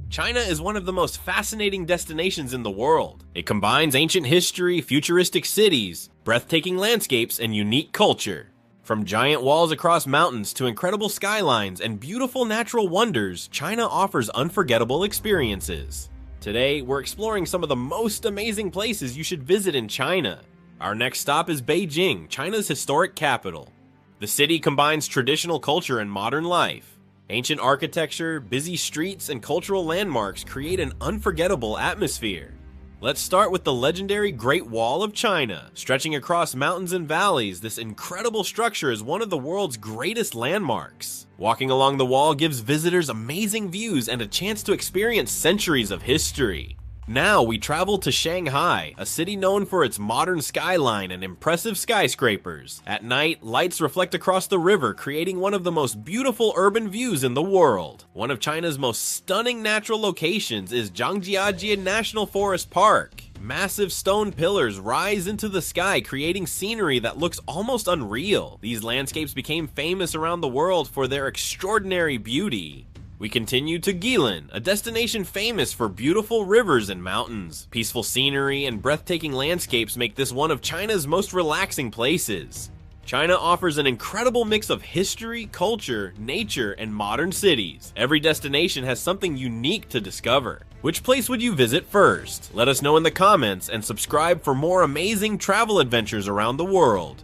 China is one of the most fascinating destinations in the world. It combines ancient history, futuristic cities, breathtaking landscapes, and unique culture. From giant walls across mountains to incredible skylines and beautiful natural wonders, China offers unforgettable experiences. Today, we're exploring some of the most amazing places you should visit in China. Our next stop is Beijing, China's historic capital. The city combines traditional culture and modern life. Ancient architecture, busy streets, and cultural landmarks create an unforgettable atmosphere. Let's start with the legendary Great Wall of China. Stretching across mountains and valleys, this incredible structure is one of the world's greatest landmarks. Walking along the wall gives visitors amazing views and a chance to experience centuries of history. Now we travel to Shanghai, a city known for its modern skyline and impressive skyscrapers. At night, lights reflect across the river, creating one of the most beautiful urban views in the world. One of China's most stunning natural locations is Zhangjiajie National Forest Park. Massive stone pillars rise into the sky, creating scenery that looks almost unreal. These landscapes became famous around the world for their extraordinary beauty. We continue to Guilin, a destination famous for beautiful rivers and mountains. Peaceful scenery and breathtaking landscapes make this one of China's most relaxing places. China offers an incredible mix of history, culture, nature, and modern cities. Every destination has something unique to discover. Which place would you visit first? Let us know in the comments and subscribe for more amazing travel adventures around the world.